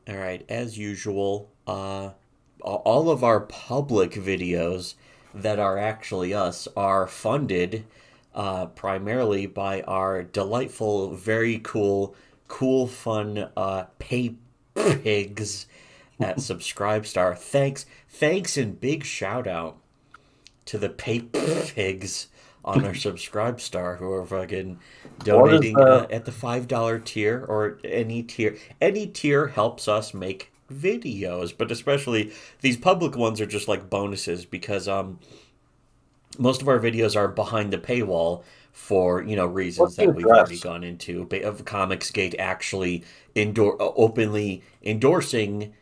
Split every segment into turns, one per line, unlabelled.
All right, as usual, all of our public videos that are actually us are funded primarily by our delightful, very cool, fun pay pigs at Subscribestar. Thanks, and big shout out to the pay pigs on our Subscribestar who are fucking
What is
donating
the
at the $5 tier or any tier. Any tier helps us make videos, but especially these public ones are just like bonuses because most of our videos are behind the paywall for reasons
what's the
that we've already
address?
gone into. Of ComicsGate actually openly endorsing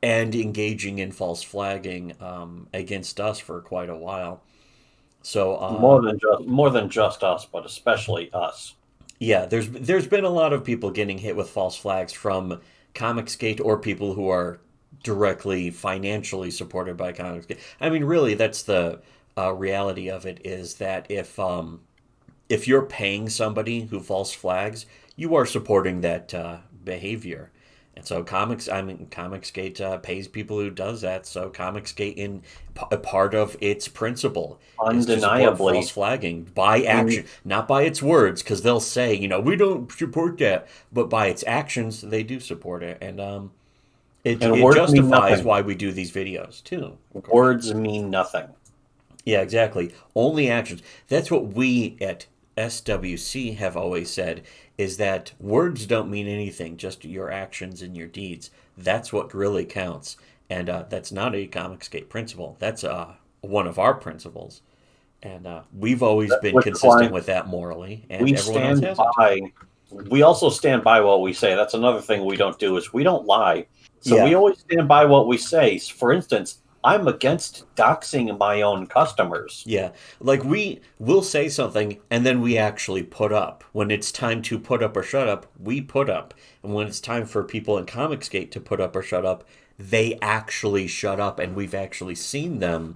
and engaging in false flagging against us for quite a while. So
More than just us, but especially us.
yeah, there's been a lot of people getting hit with false flags from ComicsGate or people who are directly financially supported by ComicsGate. I mean, really, that's the reality of it is that if you're paying somebody who false flags, you are supporting that behavior. And so ComicsGate pays people who does that. So ComicsGate, in a part of its principle, is to support false
Undeniably,
flagging by
we
action, not by its words, because they'll say, we don't support that, but by its actions, they do support it, and
and
it
words mean
justifies
nothing.
why we do these videos too, of course.
Words mean nothing.
Yeah, exactly. Only actions. That's what we at SWC have always said is that words don't mean anything, just your actions and your deeds. That's what really counts. And that's not a Comicsgate principle. That's one of our principles. And we've always been
Which
consistent
line
with that morally, and
we
everyone else
stand
hasn't.
by. We also stand by what we say. That's another thing we don't do is we don't lie. So we
Yeah,
always stand by what we say. For instance, I'm against doxing my own customers.
yeah. Like we will say something and then we actually put up. When it's time to put up or shut up, we put up. And when it's time for people in Comicsgate to put up or shut up, they actually shut up and we've actually seen them,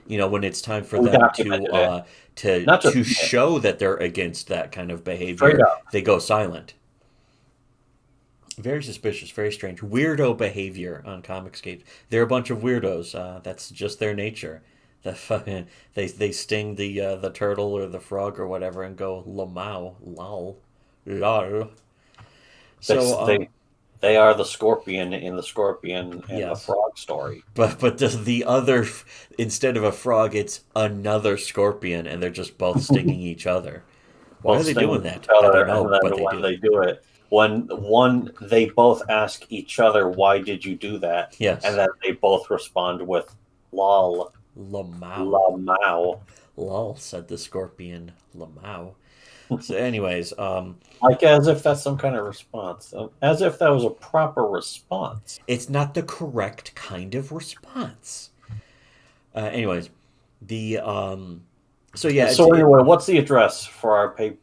when it's time for
We
them to
documented it.
to
Not just
to show that they're against that kind of
straight
behavior,
up.
they go silent. Very suspicious, very strange. Weirdo behavior on Comicsgate. They're a bunch of weirdos. That's just their nature. The fucking they sting the turtle or the frog or whatever and go lamau lol lol.
They,
So
they, they are the scorpion in the scorpion and the
yes,
frog story.
but the other, instead of a frog, it's another scorpion and they're just both stinging each other. Why are
Both
they
sting
doing
each
that? I
other,
don't
and
know, but
then
they
when
do.
they do it, when one they both ask each other, "Why did you do that?" and
Yes,
then they both respond with "lol,
lamau
la mao,"
lol, said the scorpion lamau. So, anyways,
like as if that's some kind of response, as if that was a proper response.
it's not the correct kind of response. Anyways, the so yeah, it's
So
it
anyway, what's the address for our pay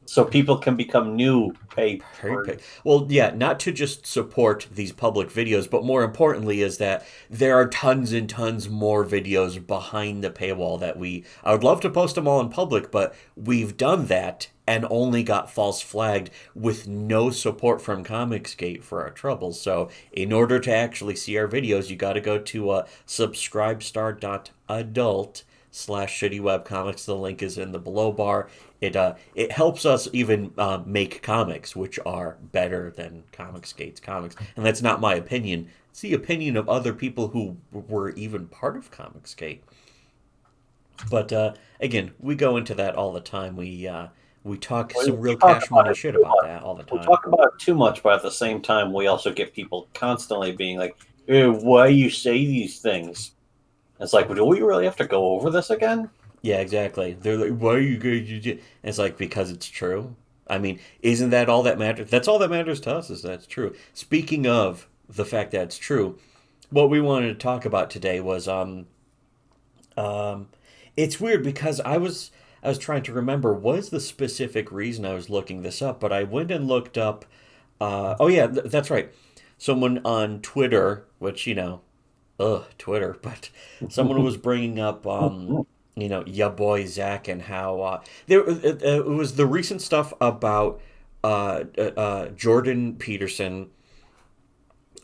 so people can become new pay?
very big. Well, yeah, not to just support these public videos, but more importantly is that there are tons and tons more videos behind the paywall that I would love to post them all in public, but we've done that and only got false flagged with no support from Comicsgate for our troubles. So, in order to actually see our videos, you got to go to subscribestar.adult/shitty webcomics. The link is in the below bar. It helps us even make comics, which are better than Comicsgate's comics, and that's not my opinion. It's the opinion of other people who were even part of Comicsgate. But again, we go into that all the time. We talk
We
some real
talk
cash
about
money
it
shit
too
about
much.
that all the
We
time.
talk about it too much, but at the same time, we also get people constantly being like, "Why you say these things?" It's like, do we really have to go over this again?
Yeah, exactly. They're like, "Why are you going to?" And it's like because it's true. I mean, isn't that all that matters? That's all that matters to us is that it's true. Speaking of the fact that it's true, what we wanted to talk about today was um it's weird because I was trying to remember what is the specific reason I was looking this up, but I went and looked up oh yeah, that's right. Someone on Twitter, which Twitter, but someone was bringing up ya boy Zack and how it was the recent stuff about Jordan Peterson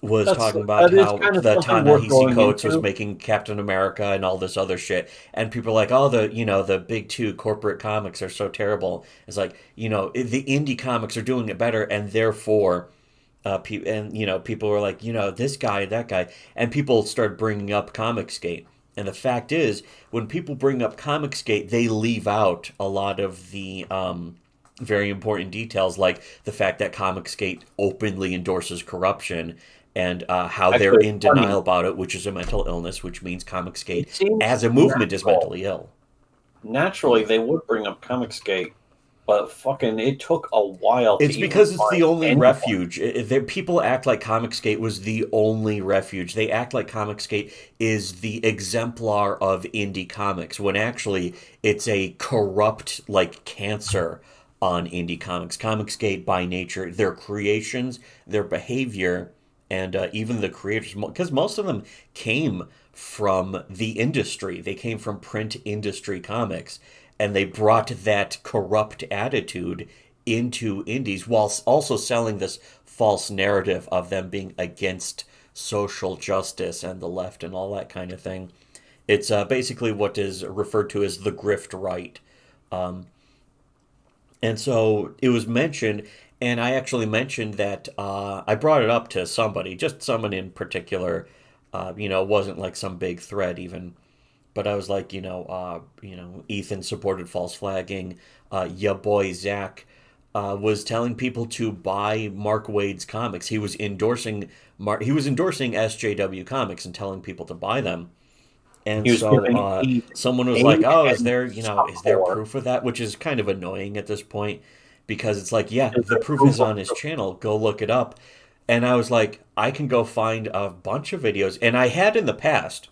was talking about
that is
how
kind of
the
something worth
Ta-Nehisi
going
Coates was
into.
making Captain America and all this other shit, and people are like, "Oh, the big two corporate comics are so terrible." It's like, the indie comics are doing it better, and therefore, people were like, this guy, that guy, and people started bringing up ComicsGate. And the fact is, when people bring up ComicsGate, they leave out a lot of the very important details, like the fact that ComicsGate openly endorses corruption and how they're
Actually,
in
it's funny.
denial about it, which is a mental illness, which means ComicsGate
It seems
as a movement is
natural.
mentally ill.
Naturally, they would bring up ComicsGate, but fucking, it took a while to
It's
even
because it's the
find
only
anyone.
refuge. People act like ComicsGate was the only refuge. They act like ComicsGate is the exemplar of indie comics, when actually it's a corrupt, like, cancer on indie comics. ComicsGate, by nature, their creations, their behavior, and even the creators, because most of them came from the industry. They came from print industry comics, and they brought that corrupt attitude into indies while also selling this false narrative of them being against social justice and the left and all that kind of thing. It's basically what is referred to as the grift right. And so it was mentioned, and I actually mentioned that I brought it up to somebody, just someone in particular. It wasn't like some big thread even, but I was like, Ethan supported false flagging. Ya boy Zack was telling people to buy Mark Waid's comics. He was endorsing SJW comics and telling people to buy them. And
He was
so
giving
someone was like,
aid
"Oh,
and
is there
support.
proof of that?" Which is kind of annoying at this point because it's like, yeah,
Is
the
there
proof
proof
is
of
on his channel. Go look it up. And I was like, I can go find a bunch of videos, and I had in the past.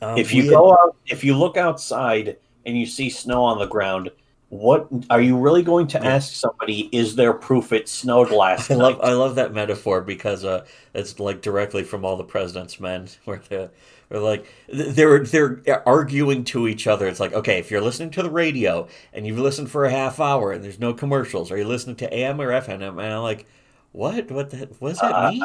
If you
We had.
go out, if you look outside and you see snow on the ground, what are you really going to
Yeah,
ask somebody? Is there proof it snowed
I
last
love
night?
I love that metaphor because it's like directly from All the President's Men, where they're like they're arguing to each other. It's like, okay, if you're listening to the radio and you've listened for a half hour and there's no commercials, are you listening to AM or FM? And I'm like, what does that mean?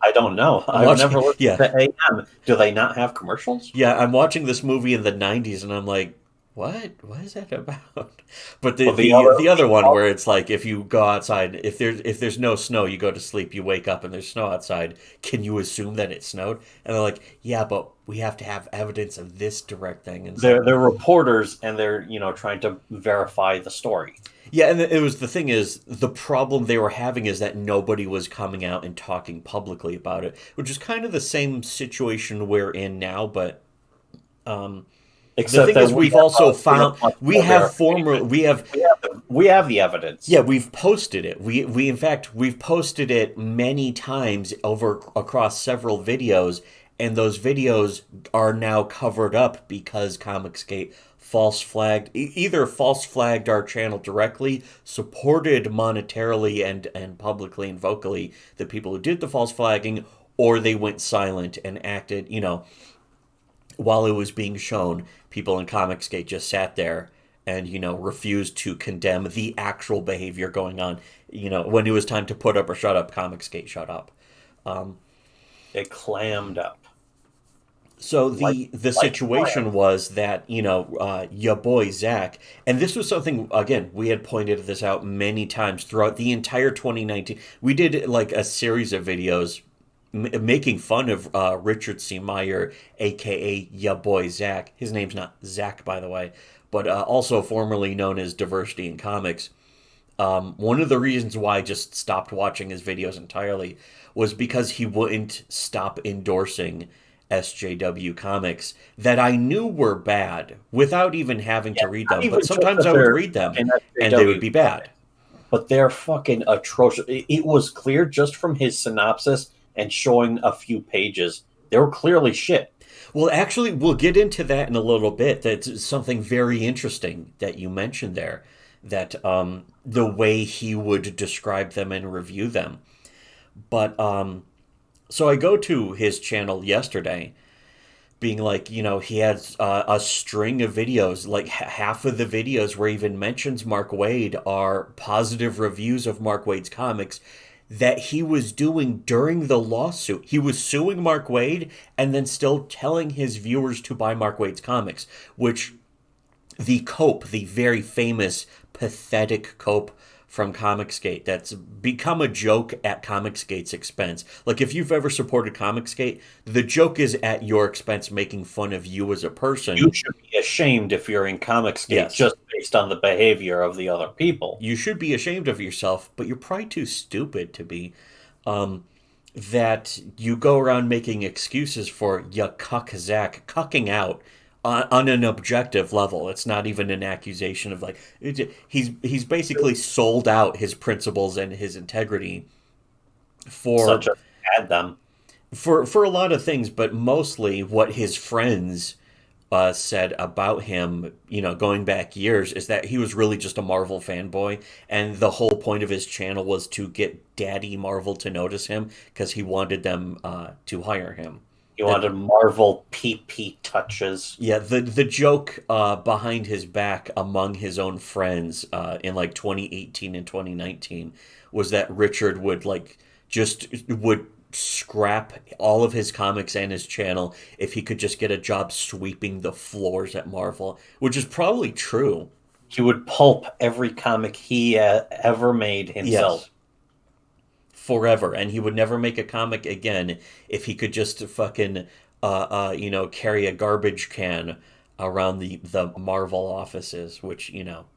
I don't know.
I'm
I've never
watching,
listened
yeah,
to AM. Do they not have commercials?
yeah, I'm watching this movie in the '90s, and I'm like, what is that about? But the
Well,
the the other one
other
where it's like, if you go outside, if there's no snow, you go to sleep, you wake up, and there's snow outside. Can you assume that it snowed? And they're like, yeah, but we have to have evidence of this direct thing. And it's like,
they're reporters and they're trying to verify the story.
yeah, and it was the thing is the problem they were having is that nobody was coming out and talking publicly about it, which is kind of the same situation we're in now, but. The
Except
thing
that
is, we've also
we have
found
much
we
more
have
verification.
former we have
We have the evidence.
yeah, we've posted it. We in fact we've posted it many times over across several videos, and those videos are now covered up because Comicsgate either false flagged our channel directly, supported monetarily and publicly and vocally the people who did the false flagging, or they went silent and acted, while it was being shown, people in Comicsgate just sat there and refused to condemn the actual behavior going on. When it was time to put up or shut up, Comicsgate shut up.
It clammed up
So
like
the
like
situation
clam.
was that your boy Zach, and this was something again we had pointed this out many times throughout the entire 2019. We did like a series of videos making fun of Richard C. Meyer, aka ya boy Zach. His name's not Zach, by the way, but also formerly known as Diversity in Comics. One of the reasons why I just stopped watching his videos entirely was because he wouldn't stop endorsing SJW comics that I knew were bad without even having
Yeah,
to read
not
them. But
even just
sometimes
that
I would
they're
read them
fucking
and they would
SJW
be bad.
comics, but they're fucking atrocious. It was clear just from his synopsis and showing a few pages. They were clearly shit.
Well, actually, we'll get into that in a little bit. That's something very interesting that you mentioned there. That the way he would describe them and review them. But so I go to his channel yesterday, being like, he has a string of videos, like half of the videos where he even mentions Mark Waid are positive reviews of Mark Waid's comics. that he was doing during the lawsuit. He was suing Mark Waid and then still telling his viewers to buy Mark Waid's comics, which the cope, the very famous, pathetic cope from ComicsGate that's become a joke at ComicsGate's expense. Like, if you've ever supported ComicsGate, the joke is at your expense, making fun of you as a person.
You should be ashamed if you're in ComicsGate,
Yes.
just based on the behavior of the other people.
You should be ashamed of yourself, but you're probably too stupid to be. That you go around making excuses for ya cuck Zach, cucking out on an objective level. It's not even an accusation of like he's basically sold out his principles and his integrity for
Such as had them.
for a lot of things, but mostly what his friends said about him, going back years, is that he was really just a Marvel fanboy, and the whole point of his channel was to get Daddy Marvel to notice him because he wanted them to hire him.
He wanted Marvel PP touches.
Yeah, the joke behind his back among his own friends in like 2018 and 2019 was that Richard would scrap all of his comics and his channel if he could just get a job sweeping the floors at Marvel, which is probably true.
He would pulp every comic he ever made himself.
Yes. Forever, and he would never make a comic again if he could just fucking carry a garbage can around the Marvel offices, which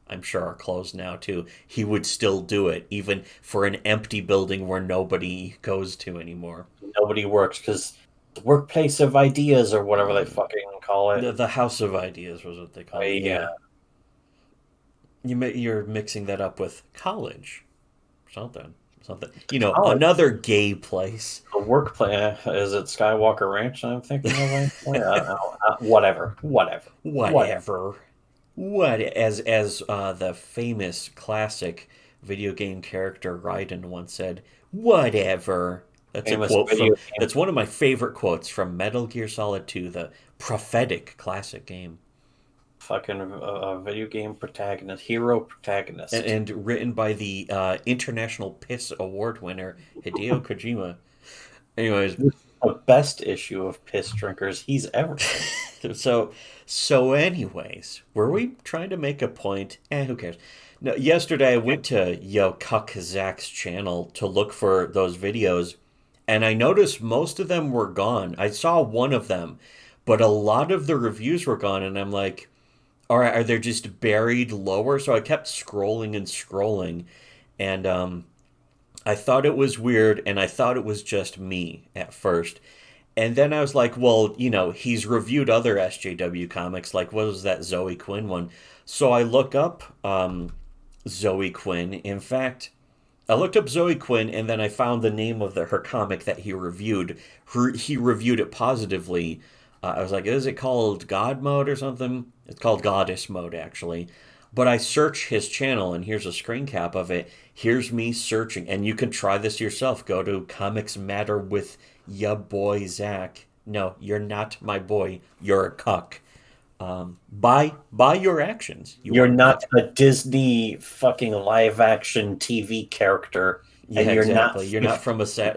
I'm sure are closed now too. He would still do it even for an empty building where nobody goes to anymore.
Nobody works because the workplace of ideas, or whatever they fucking call it.
The House of Ideas was what they call it.
Yeah.
You're mixing that up with college, something.
College.
Another gay place.
The workplace, is it Skywalker Ranch I'm thinking of? Whatever.
What as the famous classic video game character Raiden once said, whatever. That's
Famous
a quote
video game.
that's one of my favorite quotes from Metal Gear Solid 2, the prophetic classic game.
Fucking video game protagonist, hero protagonist.
And written by the International Piss Award winner, Hideo Kojima. Anyways.
The best issue of Piss Drinkers he's ever seen.
So anyways, were we trying to make a point? Who cares? No, yesterday I went to Yo Cuck Zach's channel to look for those videos, and I noticed most of them were gone. I saw one of them, but a lot of the reviews were gone, and I'm like, all right, are they just buried lower? So I kept scrolling and scrolling, and I thought it was weird, and I thought it was just me at first. And then I was like, well, he's reviewed other SJW comics, like what was that Zoe Quinn one? So I look up Zoe Quinn. In fact, I looked up Zoe Quinn, and then I found the name of her comic that he reviewed. He reviewed it positively. I was like, is it called God Mode or something? It's called Goddess Mode, actually. But I search his channel, and here's a screen cap of it. Here's me searching, and you can try this yourself. Go to Comics Matter with ya Boi Zack. No, you're not my boy. You're a cuck. By your actions.
You're not a Disney fucking live action TV character.
Yeah,
and you're
exactly.
not.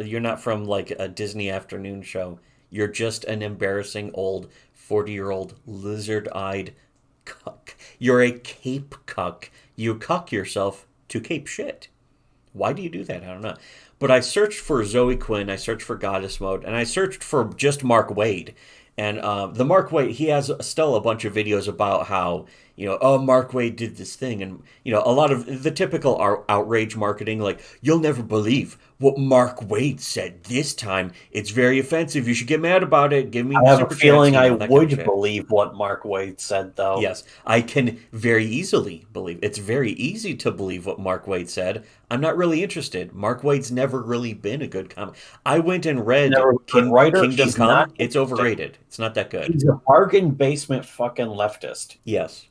You're not from like a Disney afternoon show. You're just an embarrassing old 40-year-old lizard-eyed cuck. You're a cape cuck. You cuck yourself to cape shit. Why do you do that? I don't know. But I searched for Zoe Quinn, I searched for Goddess Mode, and I searched for just Mark Waid. And the Mark Waid, he has still a bunch of videos about how, Mark Waid did this thing. And, a lot of the typical outrage marketing, like, you'll never believe what Mark Waid said this time. It's very offensive. You should get mad about it. Give me
I have a feeling I would
kind of
believe what Mark Waid said, though.
Yes, I can very easily believe. It's very easy to believe what Mark Waid said. I'm not really interested. Mark Waid's never really been a good comic. I went and read Kingdom Come. It's overrated. It's not that good.
He's a bargain basement fucking leftist.
Yes.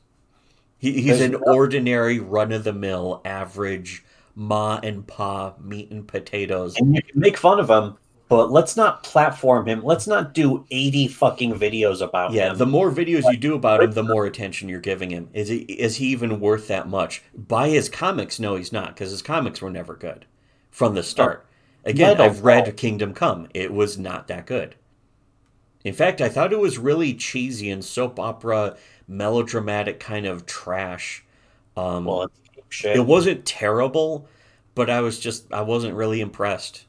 He's an ordinary, run-of-the-mill, average, ma and pa, meat and potatoes.
And you can make fun of him, but let's not platform him. Let's not do 80 fucking videos about him.
Yeah, the more videos you do about him, the more attention you're giving him. Is he even worth that much? Buy his comics? No, he's not, because his comics were never good from the start. Again,
Metal
I've read
Bro.
Kingdom Come. It was not that good. In fact, I thought it was really cheesy and soap opera, melodramatic kind of trash.
Well,
Um,
it's cheap
it
shit.
wasn't terrible, but I wasn't really impressed.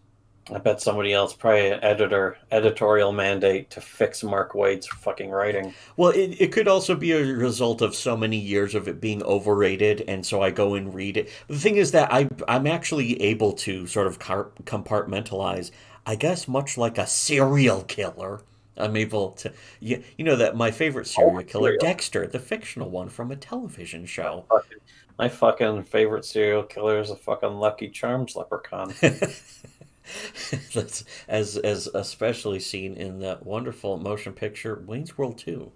I bet somebody else, probably an editorial mandate to fix Mark Waid's fucking writing.
Well, it could also be a result of so many years of it being overrated, and so I go and read it. The thing is that I'm actually able to sort of compartmentalize, I guess, much like a serial killer. I'm able to, you know that my favorite
Oh,
serial killer,
serial.
Dexter, the fictional one from a television show.
My fucking favorite serial killer is a fucking Lucky Charms leprechaun.
That's as especially seen in that wonderful motion picture Wayne's World 2.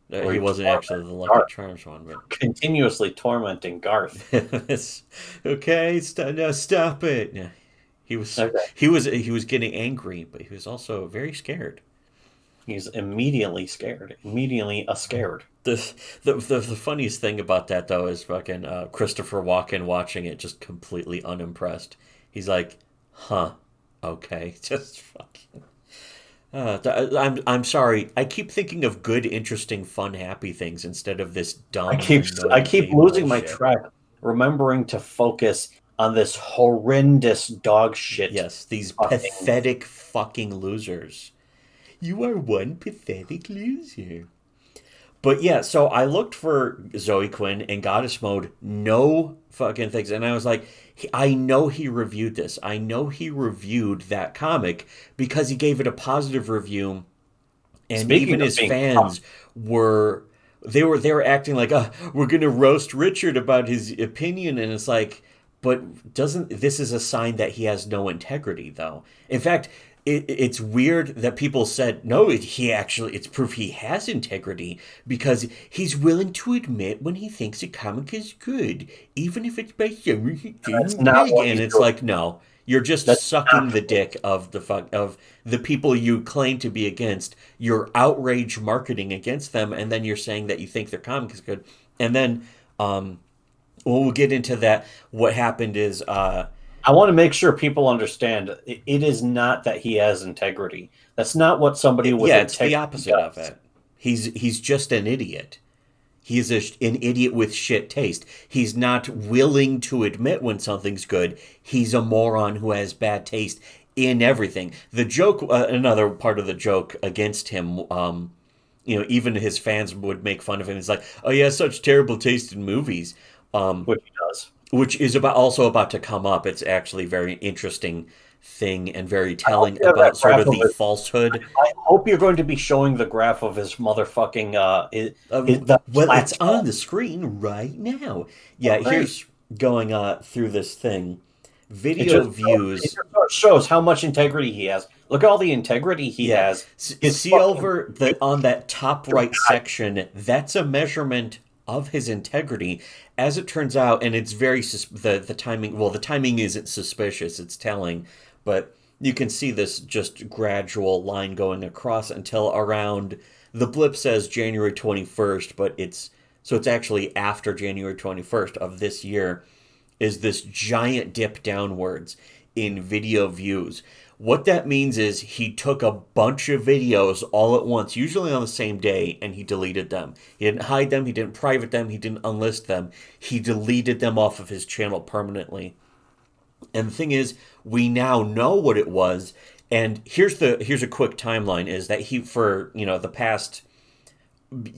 Where
He
he
wasn't actually
torments
the Lucky
Garth,
Charms one, but
continuously tormenting Garth.
it's, okay, now stop it. Yeah,
Okay.
he was getting angry, but he was also very scared.
He's immediately scared. Immediately a scared.
The funniest thing about that though is fucking Christopher Walken watching it just completely unimpressed. He's like, "Huh, okay, just fucking." I'm sorry. I keep thinking of good, interesting, fun, happy things instead of this
I
dumb,
keep I
annoying
keep
gay
losing my
bullshit.
track, remembering to focus on this horrendous dog shit
Yes, these
fucking.
pathetic fucking losers. You are one pathetic loser. But yeah, so I looked for Zoe Quinn and Goddess Mode, no fucking things. And I was like, I know he reviewed this. I know he reviewed that comic because he gave it a positive review. And
Speaking
even
of
his
being tough,
fans were they were acting like, we're gonna roast Richard about his opinion, and it's like, but doesn't this is a sign that he has no integrity, though? In fact, it's weird that people said no. He actually, it's proof he has integrity because he's willing to admit when he thinks a comic is good, even if it's by someone he
that's
didn't
not
like.
what
And
he's
it's
doing.
like, no, you're just
That's
sucking
not
the dick of the people you claim to be against. You're outrage marketing against them, and then you're saying that you think their comic is good. And then, we'll get into that. What happened is,
I want to make sure people understand it is not that he has integrity. That's not what somebody with
yeah, it's the
integrity
opposite of
does.
it. He's just an idiot. He's an idiot with shit taste. He's not willing to admit when something's good. He's a moron who has bad taste in everything. The joke, another part of the joke against him, even his fans would make fun of him. It's like, oh, he has such terrible taste in movies, um,
Which he does.
which is also about to come up. It's actually a very interesting thing and very
I hope
telling
you have that
about sort
graph
of
of
the
his.
falsehood.
I hope you're going to be showing the graph of his motherfucking the
Well, it's on
plateau.
the screen right now.
Oh,
Yeah,
great!
here's going through this thing.
It
Video
just it
views.
just shows how much integrity he has. Look at all the integrity he
Yeah,
has. His
see
fucking
over the on that top right section. That's a measurement of his integrity. As it turns out, and it's very the timing. Well, the timing isn't suspicious. It's telling, but you can see this just gradual line going across until around the blip says January 21st, but it's actually after January 21st of this year is this giant dip downwards in video views. What that means is he took a bunch of videos all at once, usually on the same day, and he deleted them. He didn't hide them, he didn't private them, he didn't unlist them. He deleted them off of his channel permanently. And the thing is, we now know what it was. And here's a quick timeline: is that he for the past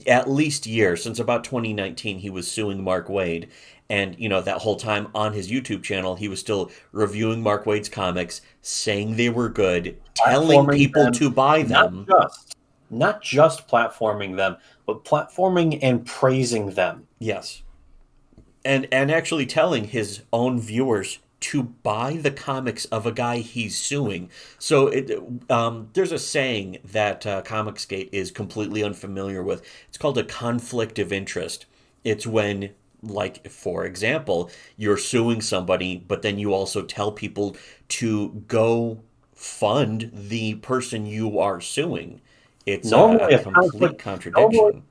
at least year since about 2019 he was suing Mark Waid, and that whole time on his YouTube channel he was still reviewing Mark Waid's comics, saying they were good, telling
platforming
people
them,
to buy
not
them.
just not just platforming them, but platforming and praising them.
Yes, and actually telling his own viewers to buy the comics of a guy he's suing. So there's a saying that ComicsGate is completely unfamiliar with. It's called a conflict of interest. It's when, like, for example, you're suing somebody, but then you also tell people to go fund the person you are suing. It's a
Normally, a
complete
conflict. Normally,
contradiction.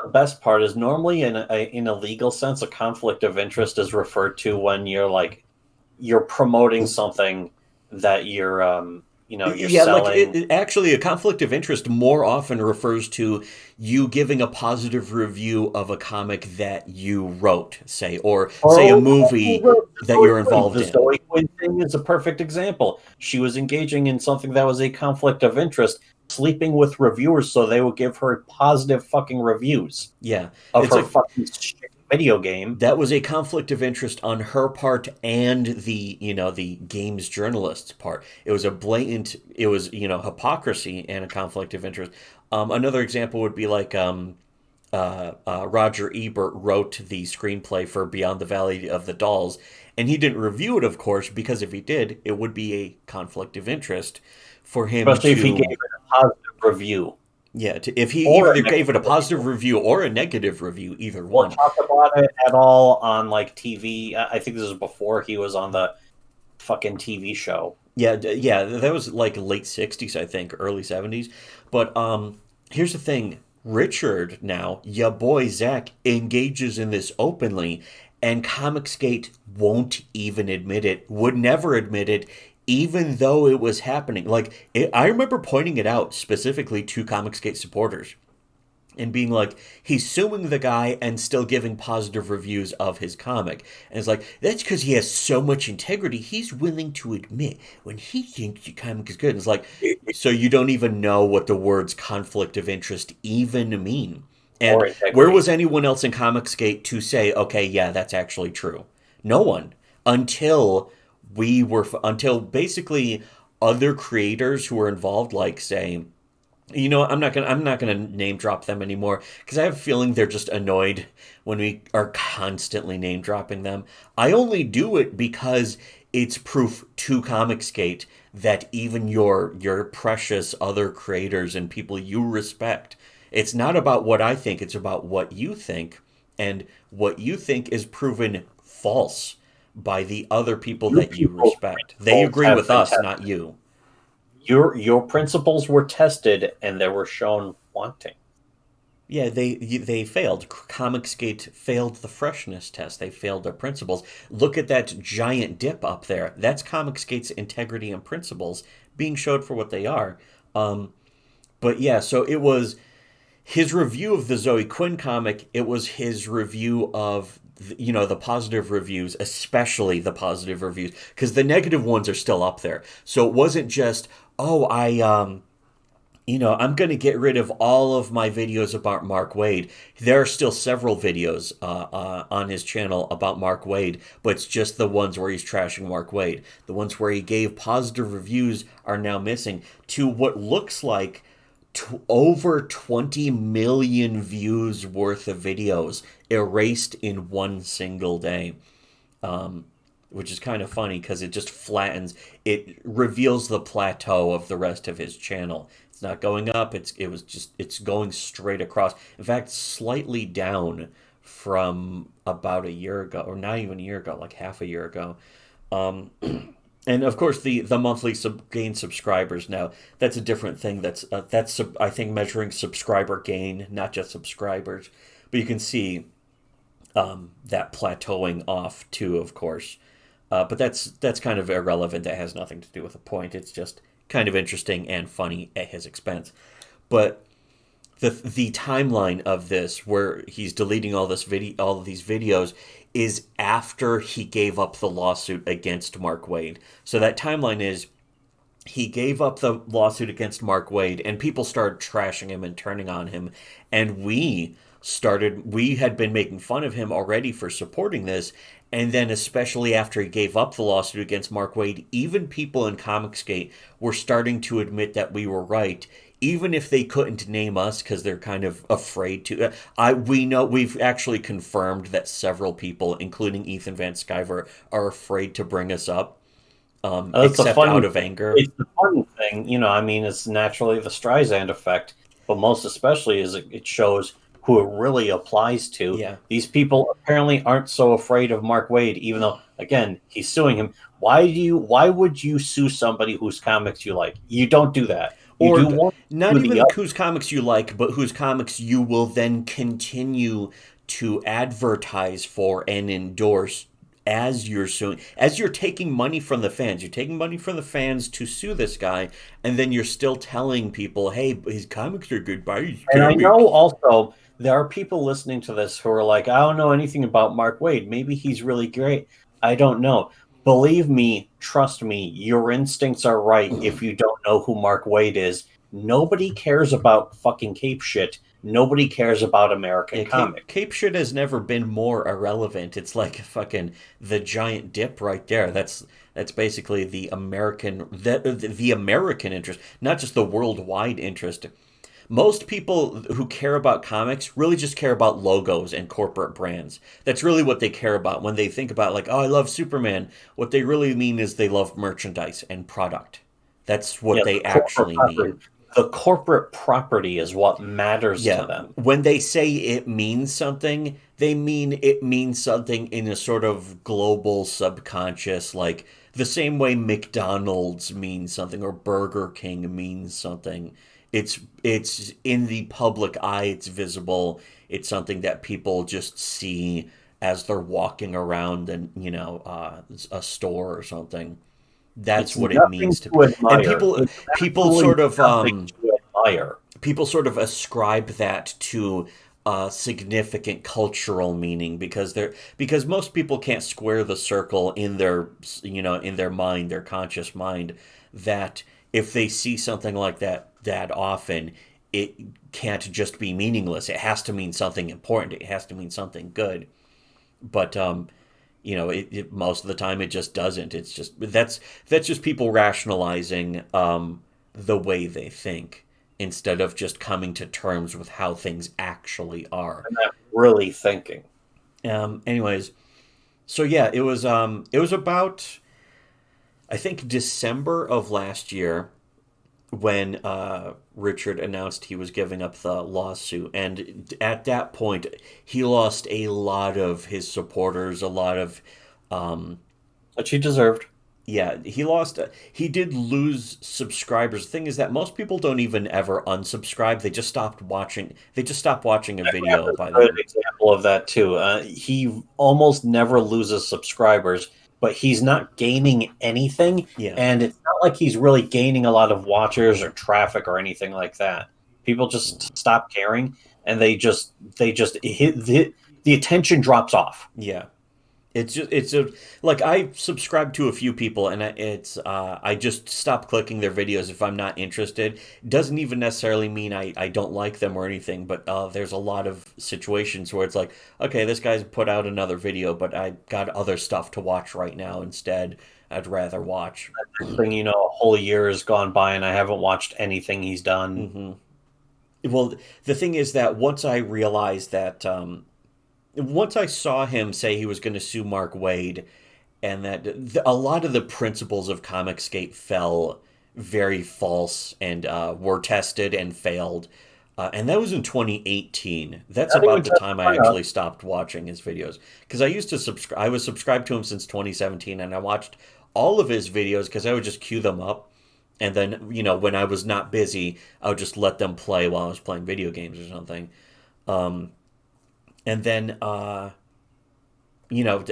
the best part is normally in a legal sense, a conflict of interest is referred to when you're promoting something that you're
Yeah, like
selling.
actually, a conflict of interest more often refers to you giving a positive review of a comic that you wrote, say, or say a
Oh,
movie
the
that
Zoe
you're
Quinn.
involved
The
in.
Zoe Quinn thing is a perfect example. She was engaging in something that was a conflict of interest, sleeping with reviewers so they would give her positive fucking reviews
Yeah,
of
it's
her
like
fucking shit video game.
that was a conflict of interest on her part and the games journalist's part. It was a blatant, it was hypocrisy and a conflict of interest. Another example would be like Roger Ebert wrote the screenplay for Beyond the Valley of the Dolls, and he didn't review it, of course, because if he did, it would be a conflict of interest for him
Especially if he gave
to,
it a positive review
yeah, if he
or a
either gave it
negative
a positive
review,
review or a negative review, either
or
one.
talk about it at all on like TV. I think this was before he was on the fucking TV show.
Yeah, yeah, that was like late '60s, I think, early '70s. But here's the thing: Richard now, ya boy Zack, engages in this openly, and ComicsGate won't even admit it. Would never admit it, even though it was happening. I remember pointing it out specifically to ComicsGate supporters and being like, he's suing the guy and still giving positive reviews of his comic. And it's like, that's because he has so much integrity. He's willing to admit when he thinks your comic is good. And it's like, so you don't even know what the words conflict of interest even mean.
Or
And where
integrity.
was anyone else in Comicsgate to say, okay, yeah, that's actually true? No one. Until basically other creators who were involved, like, say, I'm not gonna name drop them anymore because I have a feeling they're just annoyed when we are constantly name dropping them. I only do it because it's proof to Comicsgate that even your precious other creators and people you respect, it's not about what I think, it's about what you think, and what you think is proven false by the other people
You
that you
people's
respect. They
principles
agree
have
with
been
us,
tested.
not you.
Your principles were tested and they were shown wanting.
Yeah, they failed. Comicsgate failed the freshness test. They failed their principles. Look at that giant dip up there. That's Comicsgate's integrity and principles being showed for what they are. Um, but yeah, so it was his review of the Zoe Quinn comic. It was his review of the positive reviews, especially the positive reviews, because the negative ones are still up there. So it wasn't just, oh, I'm going to get rid of all of my videos about Mark Waid. There are still several videos on his channel about Mark Waid, but it's just the ones where he's trashing Mark Waid. The ones where he gave positive reviews are now missing to what looks like over 20 million views worth of videos erased in one single day. Which is kind of funny because it just flattens. It reveals the plateau of the rest of his channel. It's not going up. It's going straight across. In fact, slightly down from about a year ago, or not even a year ago, like half a year ago. Um, and of course, the monthly gain subscribers now. That's a different thing. That's I think measuring subscriber gain, not just subscribers. But you can see that plateauing off too, of course. But that's kind of irrelevant. That has nothing to do with the point. It's just kind of interesting and funny at his expense. But the timeline of this, where he's deleting all of these videos, is after he gave up the lawsuit against Mark Waid. So that timeline is he gave up the lawsuit against Mark Waid, and people started trashing him and turning on him, and we had been making fun of him already for supporting this, and then especially after he gave up the lawsuit against Mark Waid, even people in Comicsgate were starting to admit that we were right, even if they couldn't name us because they're kind of afraid to. We know we've actually confirmed that several people, including Ethan Van Sciver, are afraid to bring us up,
It's a
except out
funny.
of anger.
It's the funny thing, I mean, it's naturally the Streisand effect, but most especially is it shows who it really applies to.
Yeah.
These people apparently aren't so afraid of Mark Waid, even though, again, he's suing him. Why would you sue somebody whose comics you like? You don't do that. You
Or
do one,
not
do the
even
other.
whose comics you like, but whose comics you will then continue to advertise for and endorse as you're suing, as you're taking money from the fans. You're taking money from the fans to sue this guy, and then you're still telling people, "Hey, his comics are good. Buy his
And I know
comics."
also there are people listening to this who are like, I don't know anything about Mark Waid. Maybe he's really great. I don't know. Believe me, trust me, your instincts are right if you don't know who Mark Waid is. Nobody cares about fucking cape shit. Nobody cares about American
Yeah,
comics.
Cape shit has never been more irrelevant. It's like fucking the giant dip right there. That's basically the American interest, not just the worldwide interest. Most people who care about comics really just care about logos and corporate brands. That's really what they care about when they think about, like, oh, I love Superman. What they really mean is they love merchandise and product. That's what
Yeah,
they actually mean.
the corporate property is what matters to
Yeah,
them.
when they say it means something, they mean it means something in a sort of global subconscious, like the same way McDonald's means something or Burger King means something. It's in the public eye, it's visible. It's something that people just see as they're walking around and, a store or something. That's
It's
what it
nothing
means to be.
to
And
admire. It's
people
absolutely
sort of
nothing to admire.
people sort of ascribe that to significant cultural meaning because most people can't square the circle in their mind, their conscious mind, that if they see something like that often, it can't just be meaningless. It has to mean something important. It has to mean something good. But most of the time it just doesn't. It's just that's just people rationalizing the way they think instead of just coming to terms with how things actually are.
I'm not really thinking.
Anyways, so yeah, it was about, I think, December of last year when Richard announced he was giving up the lawsuit, and at that point he lost a lot of his supporters, a lot of
Which he deserved.
yeah, he did lose subscribers. The thing is that most people don't even ever unsubscribe. They just stop watching a video
Is
by
a good
then.
example of that too. He almost never loses subscribers, but he's not gaining anything,
Yeah.
and it's not like he's really gaining a lot of watchers or traffic or anything like that. People just stop caring, and they just hit the attention drops off.
Yeah. It's like I subscribe to a few people, and I just stop clicking their videos if I'm not interested. Doesn't even necessarily mean I don't like them or anything, but there's a lot of situations where it's like, okay, this guy's put out another video, but I got other stuff to watch right now instead. I'd rather watch.
Next thing you know, a whole year has gone by, and I haven't watched anything he's done.
Well, the thing is that once I saw him say he was going to sue Mark Waid, and that a lot of the principles of ComicsGate fell very false and were tested and failed. And that was in 2018. That's
I think we
about the
just
time I
find out.
actually stopped watching his videos because I used to subscribe. I was subscribed to him since 2017, and I watched all of his videos because I would just queue them up, and then when I was not busy, I would just let them play while I was playing video games or something. And then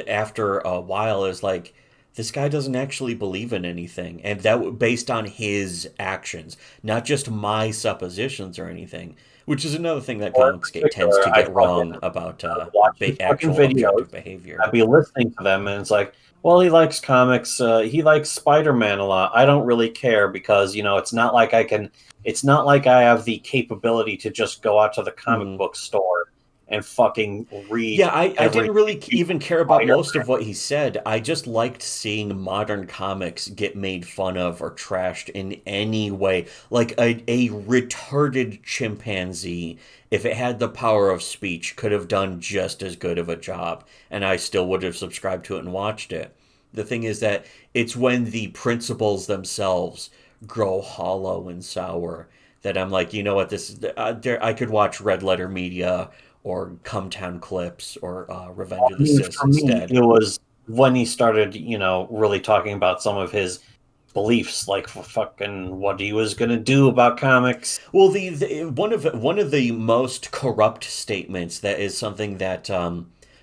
after a while, it's like this guy doesn't actually believe in anything, and based on his actions, not just my suppositions or anything. Which is another thing that
Or in
ComicsGate tends
particular,
to
I
get
fucking
wrong about
watch his fucking
actual
videos.
objective behavior.
I'd be listening to them, and it's like, well, he likes comics. He likes Spider-Man a lot. I don't really care because it's not like I can. It's not like I have the capability to just go out to the comic
Mhm.
book store and fucking read
Yeah, I
every
didn't really even care about
Spider.
most of what he said. I just liked seeing modern comics get made fun of or trashed in any way. Like a retarded chimpanzee, if it had the power of speech, could have done just as good of a job, and I still would have subscribed to it and watched it. The thing is that it's when the principles themselves grow hollow and sour that I'm like, you know what, I could watch Red Letter Media or Come Town Clips or Revenge
I
of the
mean,
Sis
for me,
instead.
it was when he started, really talking about some of his beliefs, like for fucking what he was gonna do about comics.
Well, one of the most corrupt statements that is something that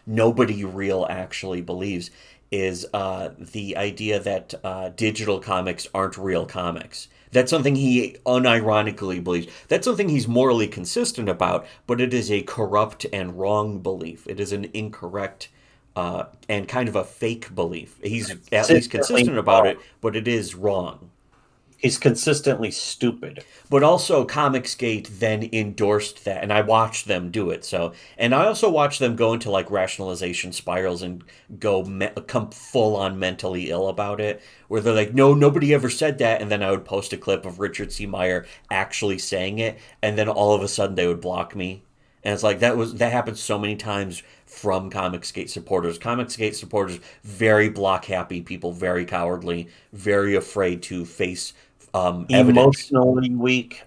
nobody real actually believes is the idea that digital comics aren't real comics. That's something he unironically believes. That's something he's morally consistent about, but it is a corrupt and wrong belief. It is an incorrect and kind of a fake belief. He's at least
Consistently
consistent about
wrong.
it, but it is wrong.
He's consistently stupid.
But also, ComicsGate then endorsed that, and I watched them do it. So, and I also watched them go into like rationalization spirals and come full on mentally ill about it, where they're like, "No, nobody ever said that," and then I would post a clip of Richard C. Meyer actually saying it, and then all of a sudden they would block me, and it's like that happened so many times from ComicsGate supporters. ComicsGate supporters, very block happy people, very cowardly, very afraid to face evidence.
Emotionally weak,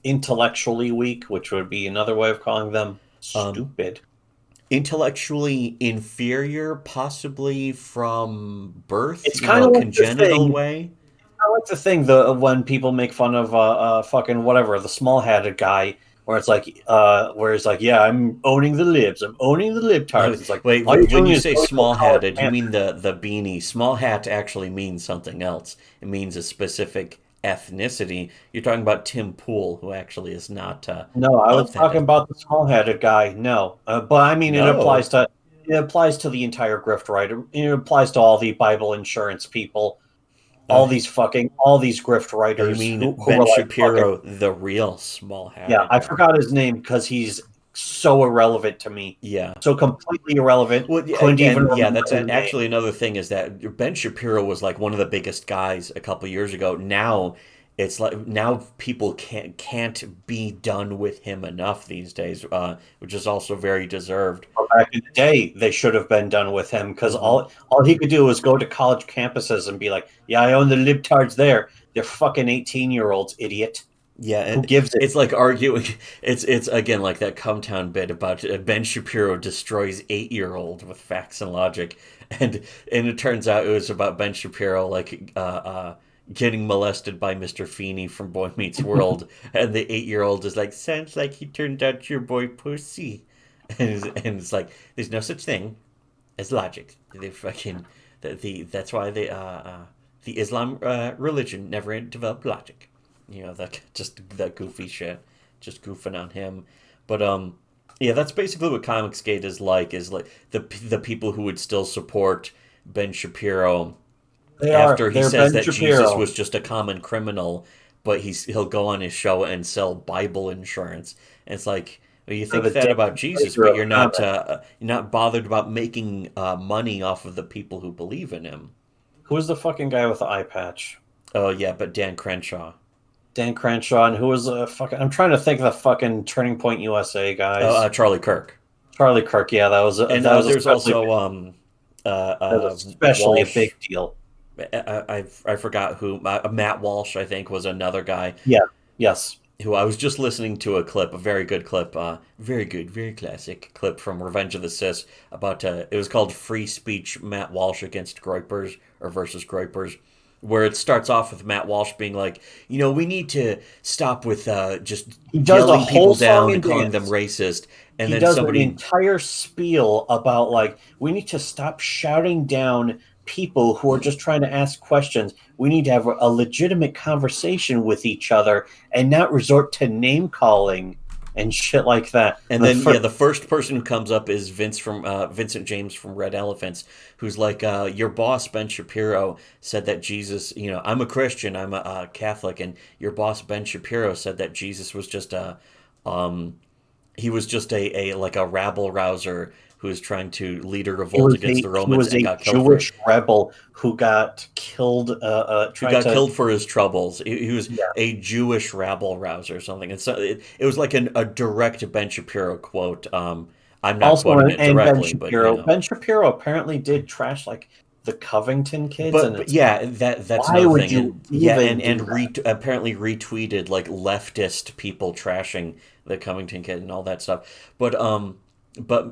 intellectually weak, which would be another way of calling them
Um,
stupid.
Intellectually inferior, possibly from birth,
It's kind of like the
congenital
thing.
way.
I like the thing the when people make fun of fucking whatever the small hatted guy, where it's like, yeah, I'm owning the libs, I'm owning the libtards. It's like
Wait,
all you're
when
doing
you
is
say
going to a
small
college
hatted, you
campus.
mean the beanie. Small hat actually means something else. It means a specific ethnicity. You're talking about Tim Pool, who actually is not
No, I was
of that
talking
ethnicity.
about the small hatted guy. No, but I mean
No.
it applies to the entire grift, right? It applies to all the Bible insurance people,
Uh,
all these grift
you
writers
mean
who
Ben
were like fucking.
Shapiro, the real small
Yeah,
hatted
I
guy?
forgot his name because he's so irrelevant to me.
Yeah.
So completely irrelevant.
Well, yeah,
Couldn't even
and yeah,
remember
that's
his name.
actually another thing is that Ben Shapiro was like one of the biggest guys a couple years ago. Now it's like now people can't be done with him enough these days, which is also very deserved.
But back in the day, they should have been done with him because
Hmm.
all he could do was go to college campuses and be like, "Yeah, I own the libtards there. They're fucking 18-year-olds, idiot.
Yeah,
Who
and
gives it?"
it's like arguing. It's again like that Come Town bit about Ben Shapiro destroys 8-year-old with facts and logic, and it turns out it was about Ben Shapiro getting molested by Mr. Feeney from Boy Meets World, and the 8-year-old is like, sounds like he turned out your boy pussy, and it's like there's no such thing as logic. They fucking that's why the Islam religion never developed logic. That just that goofy shit, just goofing on him. But yeah, that's basically what ComicsGate is like the people who would still support Ben Shapiro after he
They're
says
Ben
that Jesus
Shapiro.
was just a common criminal, but he'll go on his show and sell Bible insurance. And it's like, well, you
They're
think
the
that
David
about Jesus,
Fraser
but
of comics.
you're not bothered about making money off of the people who believe in him.
Who was the fucking guy with the eye patch?
Oh yeah, but Dan Crenshaw.
Dan Crenshaw, and who was the fucking? I'm trying to think of the fucking Turning Point USA guys.
Charlie Kirk.
Charlie Kirk. Yeah,
And there's also
that was especially a
Walsh.
big deal.
I forgot who Matt Walsh I think was another guy
Yeah. Yes.
who I was just listening to a clip, a very good clip, very good, very classic clip from Revenge of the Sis about it was called Free Speech Matt Walsh against Groypers or versus Groypers. Where it starts off with Matt Walsh being like, we need to stop with just
He does a
yelling
whole
people
song
down and
and
calling them
dance.
racist, and
He
then
does an
somebody.
entire spiel about like we need to stop shouting down people who are just trying to ask questions. We need to have a legitimate conversation with each other and not resort to name calling and shit like that.
And then, yeah, the first person who comes up is Vincent James from Red Elephants, who's like, your boss Ben Shapiro said that Jesus, I'm a Christian, I'm a Catholic, and your boss Ben Shapiro said that Jesus was just um, he was just a like a rabble rouser who was trying to lead a revolt against the
he
Romans
was
and
a
got killed for
Jewish rebel who got killed.
who
Tried
got
to
killed for his troubles. He was
yeah.
a Jewish rabble rouser or something. And so it was like a direct Ben Shapiro quote. I'm not
Also,
quoting it
and Ben
directly, but
Shapiro. Ben Shapiro apparently did trash like the Covington kids, and
but
it's
yeah, that's
why
another
would
thing.
you
And yeah,
even do that?
apparently retweeted like leftist people trashing the Covington kid and all that stuff. But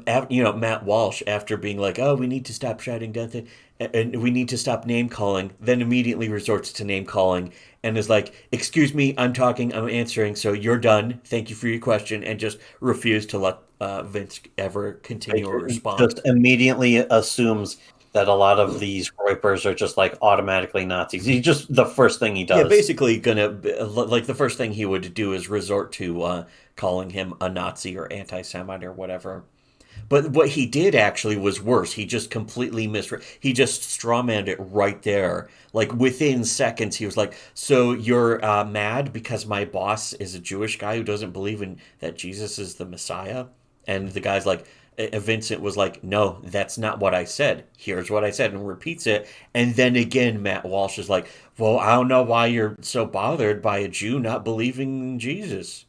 Matt Walsh after being like, oh, we need to stop shouting death and we need to stop name calling, then immediately resorts to name calling and is like, excuse me, I'm talking, I'm answering, so you're done. Thank you for your question, and just refused to let Vince ever continue or respond.
Just immediately assumes that a lot of these Reupers are just like automatically Nazis. He's just the first thing he
Yeah,
does.
basically like the first thing he would do is resort to calling him a Nazi or anti-Semite or whatever. But what he did actually was worse. He just completely he just strawmanned it right there. Like within seconds, he was like, "So you're mad because my boss is a Jewish guy who doesn't believe in that Jesus is the Messiah?" And the guy's like, Vincent was like, "No, that's not what I said. Here's what I said," and repeats it. And then again, Matt Walsh is like, "Well, I don't know why you're so bothered by a Jew not believing in Jesus."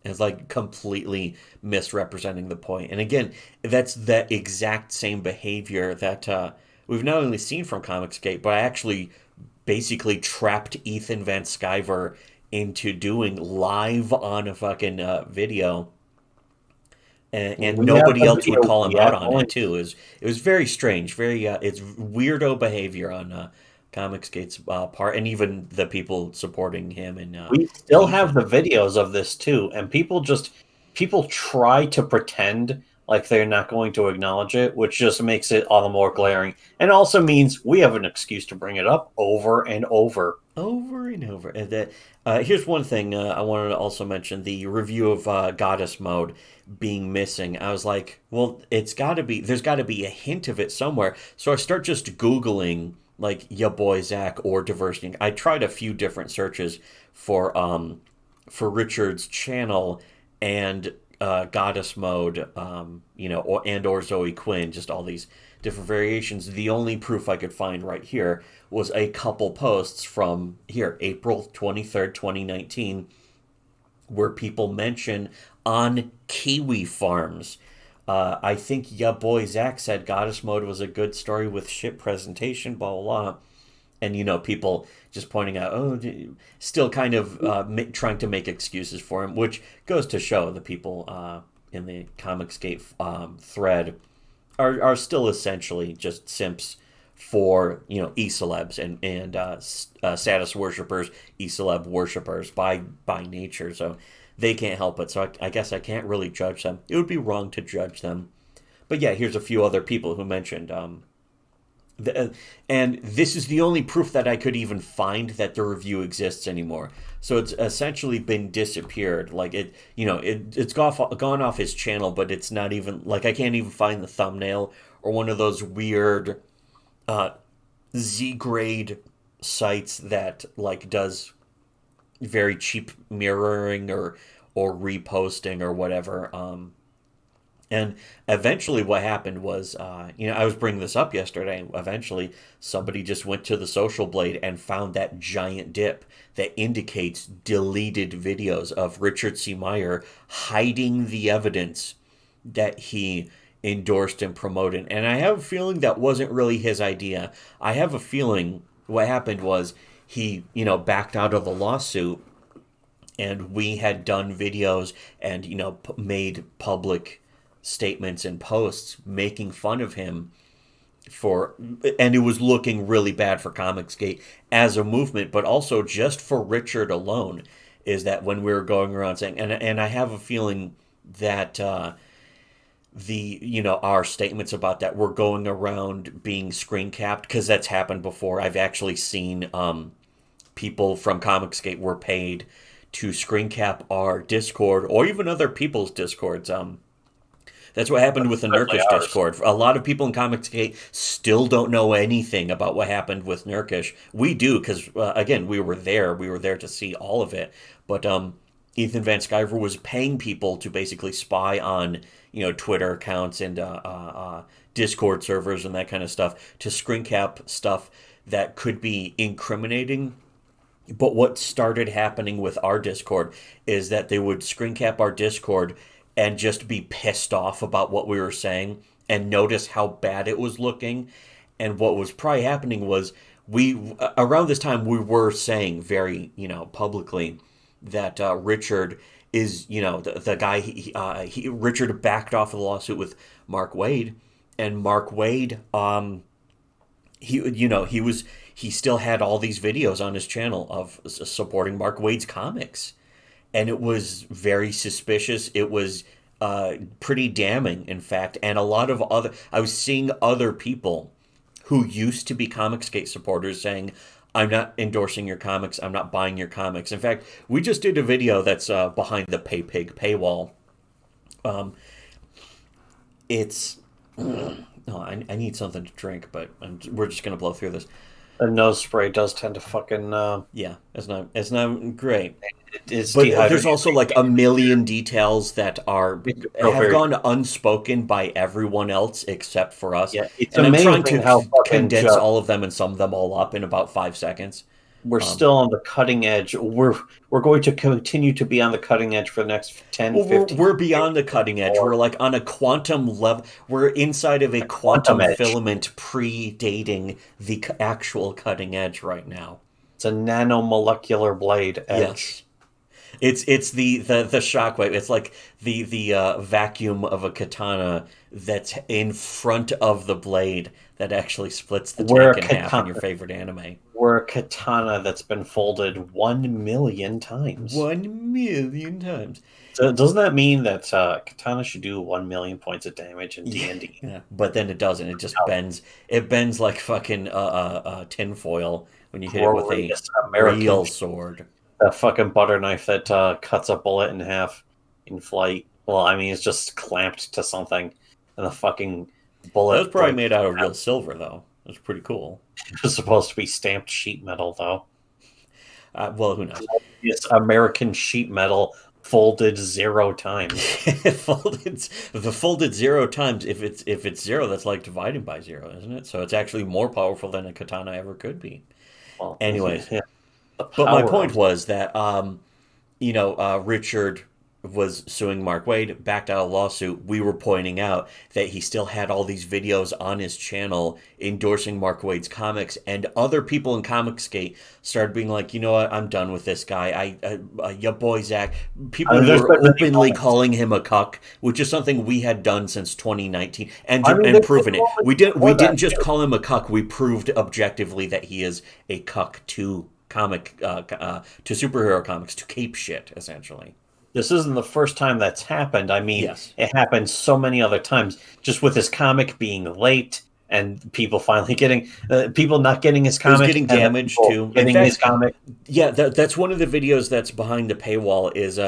Is like completely misrepresenting the point. And again, that's that exact same behavior that we've not only seen from ComicsGate, but I actually basically trapped Ethan Van Sciver into doing live on a fucking video, and
We have
nobody
the
else would
video.
call him
We
out
have
on it
links.
too. It was very strange, very it's weirdo behavior on ComicsGate's part, and even the people supporting him
We
and
still have
Ethan.
the videos of this too, and people try to pretend like they're not going to acknowledge it, which just makes it all the more glaring, and also means we have an excuse to bring it up over and over.
Over and over. And that here's one thing I wanted to also mention: the review of Goddess Mode being missing. I was like, well, it's got to be. There's got to be a hint of it somewhere. So I start just googling like "ya Boi Zack" or diversity. I tried a few different searches for Richard's channel and Goddess Mode, or Zoe Quinn, just all these different variations. The only proof I could find right here was a couple posts from here, April 23rd, 2019, where people mention on Kiwi farms. I think ya Boy Zach said Goddess Mode was a good story with shit presentation, blah, blah, blah. And, people just pointing out, oh, still kind of trying to make excuses for him, which goes to show the people in the ComicsGate thread are still essentially just simps for e-celebs and status worshippers, e-celeb worshippers by nature. So they can't help it. So I guess I can't really judge them. It would be wrong to judge them. But yeah, here's a few other people who mentioned and this is the only proof that I could even find that the review exists anymore. So it's essentially been disappeared. Like it's gone off his channel, but it's not even like I can't even find the thumbnail or one of those weird uh, Z grade sites that like does very cheap mirroring or reposting or whatever. And eventually, what happened was, I was bringing this up yesterday. Eventually, somebody just went to the Social Blade and found that giant dip that indicates deleted videos of Richard C. Meyer hiding the evidence that he endorsed and promoted. And I have a feeling that wasn't really his idea. I have a feeling what happened was he, backed out of the lawsuit, and we had done videos and made public statements and posts making fun of him for, and it was looking really bad for Comicsgate as a movement, but also just for Richard alone. Is that when we were going around saying, and I have a feeling that our statements about that were going around being screen capped, because that's happened before. I've actually seen people from Comicsgate were paid to screen cap our Discord or even other people's Discords. That's what happened with the
Especially
Nurkish
ours.
Discord. A lot of people in ComicsGate still don't know anything about what happened with Nurkish. We do because, again, we were there. We were there to see all of it. But Ethan Van Sciver was paying people to basically spy on, Twitter accounts and Discord servers and that kind of stuff to screen cap stuff that could be incriminating. But what started happening with our Discord is that they would screen cap our Discord and just be pissed off about what we were saying and notice how bad it was looking. And what was probably happening was we around this time we were saying very publicly that Richard is the guy Richard backed off of the lawsuit with Mark Wade, and Mark Wade he still had all these videos on his channel of supporting Mark Wade's comics, and it was very suspicious. It was pretty damning, in fact. And a lot of other, I was seeing other people who used to be ComicsGate supporters saying, I'm not endorsing your comics, I'm not buying your comics. In fact, we just did a video that's behind the PayPig paywall. It's... No, I need something to drink, but we're just going to blow through this.
The nose spray does tend to fucking
Yeah, it's not great.
it's
But there's
dehydrating.
also like a million details that have
Very,
gone unspoken by everyone else except for us.
yeah, it's
And I'm trying
amazing how
to
fucking
condense all of them and sum them all up in about 5 seconds.
we're still on the cutting edge. We're going to continue to be on the cutting edge for the next 10,
Well,
15
we're beyond the cutting edge.
or
We're like on a quantum level. We're inside of a
quantum
quantum
edge.
filament predating the actual cutting edge right now.
It's a nanomolecular blade
Yes.
edge.
It's the shockwave. It's like the vacuum of a katana that's in front of the blade that actually splits the
We're
tank
a
in half in
katana.
your favorite anime.
We're a katana that's been folded 1,000,000 times.
1 million times.
So doesn't that mean that katana should do 1,000,000 points of damage in D&D?
Yeah, but then it doesn't. It just bends. It bends like fucking tinfoil when you hit it with a
Glorious American
real sword.
that fucking butter knife that cuts a bullet in half in flight. Well, I mean, it's just clamped to something, and the fucking bullet.
That was probably
breaks
made out of
out.
real silver, though. It was pretty cool.
It's supposed to be stamped sheet metal, though.
Well, who knows?
It's American sheet metal folded 0 times.
folded 0 times. If it's 0, that's like dividing by 0, isn't it? So it's actually more powerful than a katana ever could be.
Well,
Anyways,
yeah,
but my
power
point
of-
was that Richard was suing Mark Waid, backed out a lawsuit. We were pointing out that he still had all these videos on his channel endorsing Mark Waid's comics, and other people in ComicsGate started being like, you know what, I'm done with this guy. Your boy Zack. People
there's
were
been many
openly
moments.
calling him a cuck, which is something we had done since 2019, and
I mean,
and
there's
proven
been
it.
moments
We
before
didn't
that,
just
too.
call him a cuck. We proved objectively that he is a cuck to to superhero comics, to cape shit, essentially.
This isn't the first time that's happened. I mean,
Yes.
it happened so many other times, just with his comic being late and people finally getting people not getting his
It was
comic
getting
and then
damaged
people
too. In
getting
fact,
his comic.
yeah, that's one of the videos that's behind the paywall. Is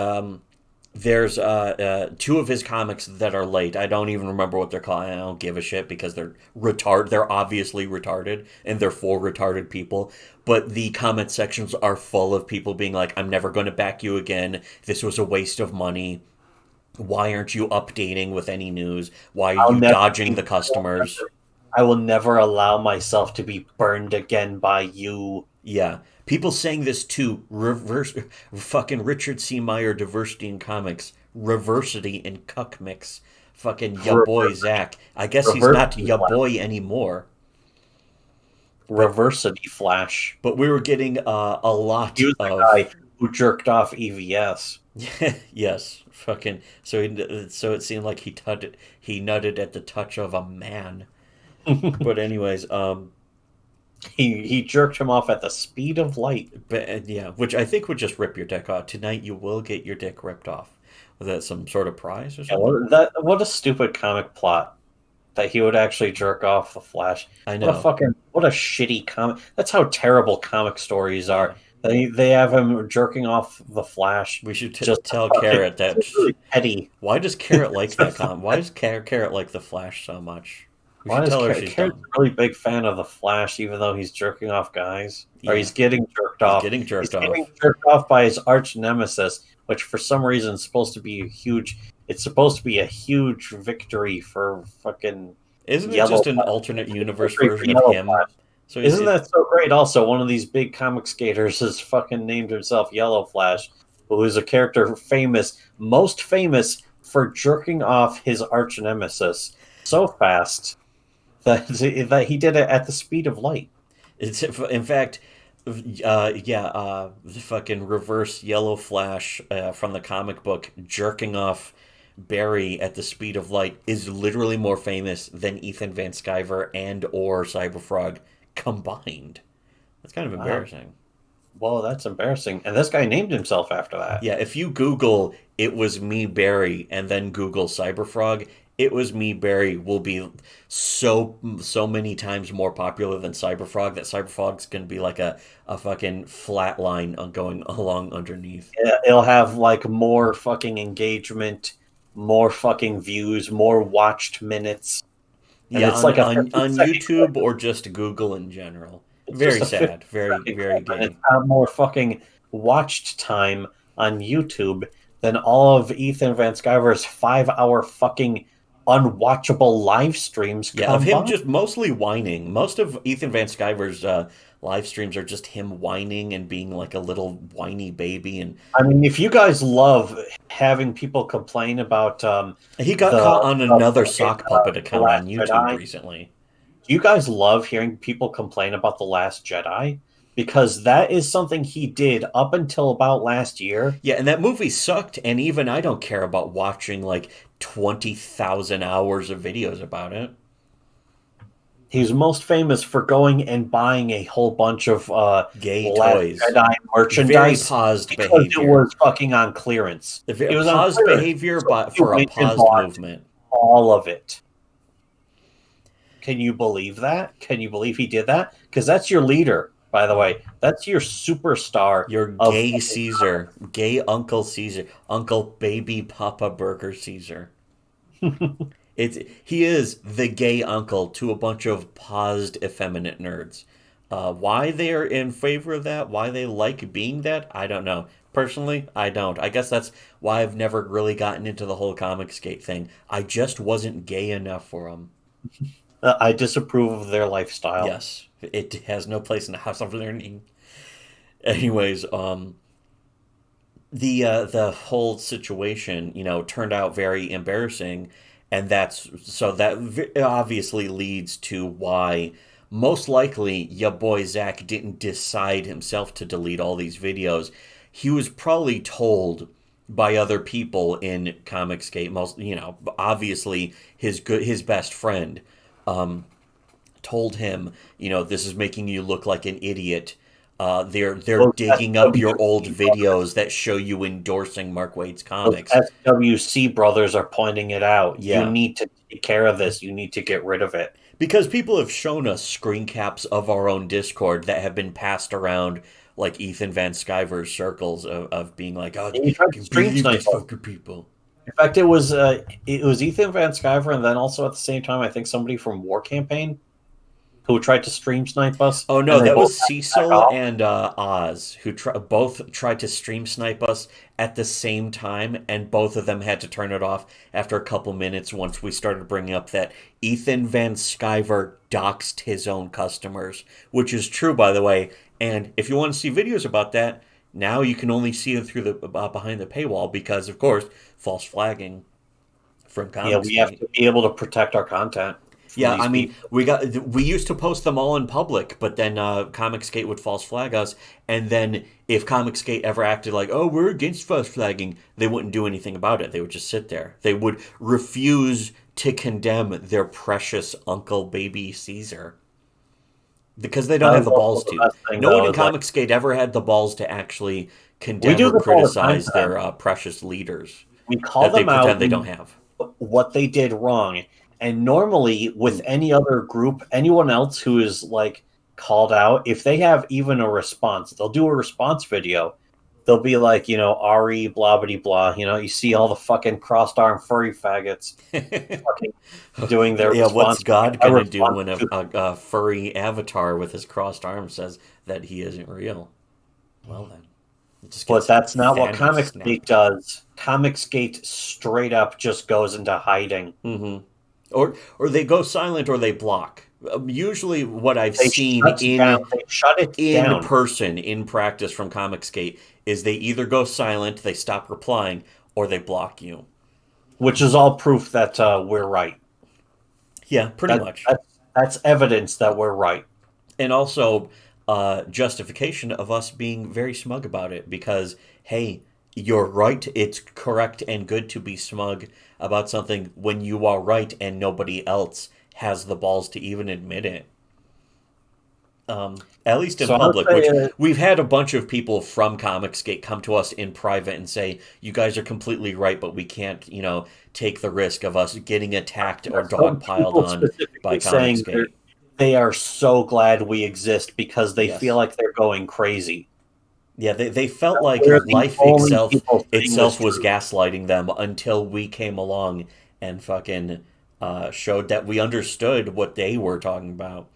there's 2 of his comics that are late. I don't even remember what they're called. I don't give a shit because they're retarded. They're obviously retarded, and they're for retarded people. But the comment sections are full of people being like, "I'm never going to back you again. This was a waste of money. Why aren't you updating with any news? Why are
I'll
you
never
dodging
be-
the customers?"
I will never allow myself to be burned again by you.
Yeah. People saying this too. Reverse fucking Richard C. Meyer, diversity in comics, reversity in cuck mix. Fucking ya boy Zack. I guess he's not
Reversity
ya
Flash.
boy anymore.
Reversity Flash.
But we were getting a lot
He was the
of
guy who jerked off EVS.
yes, fucking. So it seemed like he nutted at the touch of a man. But anyways,
He jerked him off at the speed of light.
but yeah, which I think would just rip your dick off. Tonight you will get your dick ripped off. Was that some sort of prize or
Yeah,
something?
what a stupid comic plot that he would actually jerk off the Flash.
I
What a
know.
what a shitty comic. That's how terrible comic stories are. They have him jerking off the Flash.
We should
Just
tell
fucking-
Carrot that.
it's really petty.
Why does Carrot like that comic? Why does Carrot like the Flash so much? We
Why
should
is
tell her
Carrot's
she's
a
done.
really big fan of the Flash, even though he's jerking off guys,
Yeah.
or he's getting jerked
He's
off.
getting jerked off.
Getting jerked off by his arch nemesis, which for some reason is supposed to be a huge. It's supposed to be a huge victory for fucking.
Isn't it
Yellow
just an
Flash.
alternate universe
Victory for
version of
Yellow
him?
Flash.
So
Isn't that so great? Also, one of these big comic skaters has fucking named himself Yellow Flash, who is a character most famous for jerking off his arch nemesis so fast that he did it at the speed of light.
It's in fact, the fucking reverse Yellow Flash from the comic book jerking off Barry at the speed of light is literally more famous than Ethan Van Sciver and or Cyberfrog combined. That's kind of embarrassing.
Well, that's embarrassing. And this guy named himself after that.
Yeah, if you Google "it was me, Barry" and then Google Cyberfrog, It Was Me Barry will be so many times more popular than Cyberfrog that Cyberfrog's gonna be like a fucking flat line on going along underneath.
It'll have like more fucking engagement, more fucking views, more watched minutes, and
Yeah,
it's like a
on
15-second
YouTube or just Google in general.
It's just
Very
a 50
sad. Very,
second
very
clip, and it's
gay.
got more fucking watched time on YouTube than all of Ethan Van Sciver's 5 hour fucking unwatchable live streams
Yeah, of him
combined.
just mostly whining. Most of Ethan Van Sciver's live streams are just him whining and being like a little whiny baby. And
I mean, if you guys love having people complain about
he got caught on
the
another
fucking,
sock puppet
The
account
Last
on YouTube
Jedi,
recently.
do you guys love hearing people complain about The Last Jedi? Because that is something he did up until about last year.
Yeah, and that movie sucked, and even I don't care about watching like 20,000 hours of videos about it.
He's most famous for going and buying a whole bunch of
Gay
Last
toys.
Jedi
Very
merchandise
paused
because it
behavior.
was fucking on clearance. It was on
Paused
clearance,
behavior,
so
but
he
for a
went and
paused
bought
movement.
all of it. Can you believe that? Can you believe he did that? Because that's your leader, by the way. That's your superstar
Your
of
gay Caesar, gay Uncle Caesar, Uncle Baby Papa Burger Caesar. He is the gay uncle to a bunch of paused effeminate nerds. Why they are in favor of that, why they like being that, I don't know. Personally, I don't. I guess that's why I've never really gotten into the whole ComicsGate thing. I just wasn't gay enough for them.
I disapprove of their lifestyle.
Yes, it has no place in the House of Learning. Anyways, the whole situation, turned out very embarrassing, and that obviously leads to why most likely your boy Zack didn't decide himself to delete all these videos. He was probably told by other people in Comicsgate, most obviously his best friend told him, this is making you look like an idiot. They're
Those
digging up your old
SWC brothers,
videos that show you endorsing Mark Waid's
those
comics.
SWC brothers are pointing it out. You
Yeah,
need to take care of this. You need to get rid of it.
because people have shown us screen caps of our own Discord that have been passed around like Ethan Van Sciver's circles of being like, oh,
And you tried
can
to
you
stream
believe
snipe
these
us.
fucking people.
In fact, it was Ethan Van Sciver, and then also at the same time, I think somebody from War Campaign who tried to stream snipe us,
Oh no,
and they
that
both
was
had to back
Cecil
off.
and Oz who both tried to stream snipe us at the same time, and both of them had to turn it off after a couple minutes once we started bringing up that Ethan Van Sciver doxed his own customers, which is true, by the way. And if you want to see videos about that, now you can only see it through the behind the paywall because, of course, false flagging from
Yeah, we have
ComicsGate.
to be able to protect our content from
Yeah,
these
I mean,
people.
we used to post them all in public, but then ComicsGate would false flag us, and then if ComicsGate ever acted like, "Oh, we're against false flagging," they wouldn't do anything about it. They would just sit there. They would refuse to condemn their precious Uncle Baby Caesar because they don't
That
have
is
the
also
balls
the
to.
best thing,
No one
though.
in
Is like
ComicsGate ever had the balls to actually
we
condemn
do
or
this all the time
criticize
to
their
them.
precious leaders
We call
that they
them out
pretend they don't have.
what they did wrong. And normally, with any other group, anyone else who is like called out, if they have even a response, they'll do a response video. They'll be like, Ari, blah, blah, blah. You see all the fucking crossed arm furry faggots fucking doing their
Yeah, what's
response.
God
I
gonna do
respond
when
to,
a furry avatar with his crossed arms says that he isn't real? Well, then it just
but
gets
that's not what
Thanos
Comicsgate
snapped.
does. Comicsgate straight up just goes into hiding.
Hmm. Or they go silent or they block. Usually, what I've
They
seen
shut down. They shut it
in
down,
person in practice from Comicsgate is they either go silent, they stop replying, or they block you.
which is all proof that we're right.
Yeah, pretty
That,
much.
that's evidence that we're right.
And also justification of us being very smug about it because hey, you're right, it's correct and good to be smug about something when you are right and nobody else has the balls to even admit it. At least in
So I would
public, which
say,
we've had a bunch of people from ComicsGate come to us in private and say, "You guys are completely right, but we can't, take the risk of us getting attacked or
some
dogpiled
people
on by
specifically saying
ComicsGate."
they are so glad we exist because they feel
Yes.
like they're going crazy.
Yeah, they felt like
We're the
life
only
itself
people saying this
itself was
truth.
gaslighting them until we came along and fucking showed that we understood what they were talking about.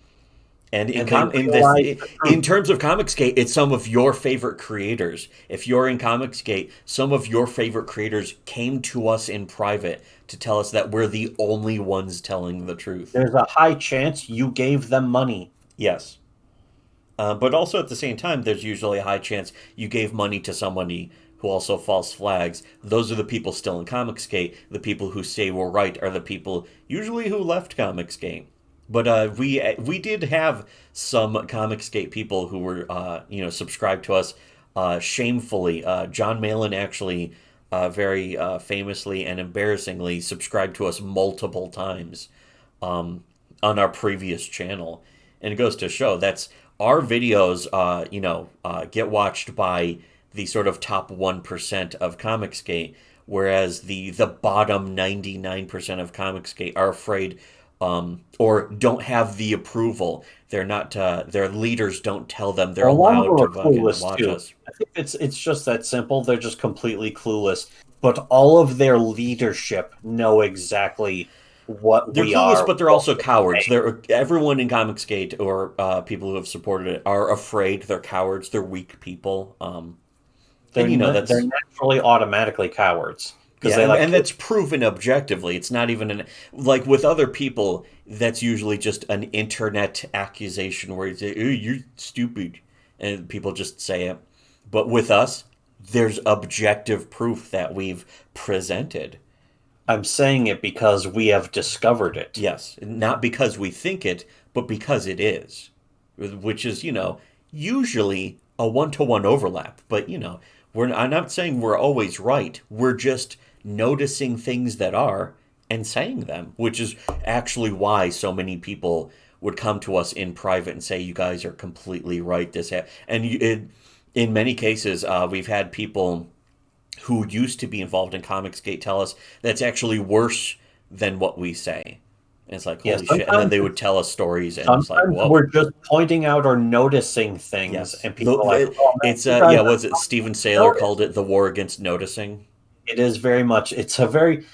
And
And they
in this
realize the
in
truth.
terms of Comicsgate, it's some of your favorite creators. If you're in Comicsgate, some of your favorite creators came to us in private to tell us that we're the only ones telling the truth.
There's a high chance you gave them money.
Yes. But also at the same time, there's usually a high chance you gave money to somebody who also false flags. Those are the people still in Comicsgate. The people who say we're right are the people usually who left Comicsgate. But we did have some Comicsgate people who were subscribed to us shamefully. John Malin actually very famously and embarrassingly subscribed to us multiple times on our previous channel, and it goes to show that's our videos. Get watched by the sort of top 1% of Comicsgate, whereas the bottom 99% of Comicsgate are afraid or don't have the approval. They're not. Their leaders don't tell them they're
A lot of
allowed
them
to
are
fucking
clueless
watch
too.
us.
I think it's just that simple. They're just completely clueless. But all of their leadership know exactly what
They're
we
clueless,
are,
but they're
what
also
we're
cowards.
saying.
They're everyone in Comicsgate or people who have supported it are afraid. They're cowards. They're weak people. And
They're
that's
naturally automatically cowards because
yeah,
they like
and that's proven objectively. It's not even like with other people. That's usually just an internet accusation where you say, "Oh, you're stupid," and people just say it. But with us, there's objective proof that we've presented.
I'm saying it because we have discovered it.
Yes, not because we think it, but because it is, which is, usually a one-to-one overlap. But, I'm not saying we're always right. We're just noticing things that are and saying them, which is actually why so many people would come to us in private and say, "You guys are completely right." In many cases, we've had people who used to be involved in Comicsgate tell us that's actually worse than what we say. And it's like,
Yeah,
holy shit. And then they would tell us stories, and it's like,
sometimes
whoa.
we're just pointing out or noticing things,
Yes.
and people are like, "Oh man,
It's,
you guys are
was it Stephen Saylor
noticing."
called it the war against noticing?
It is very much. It's a very.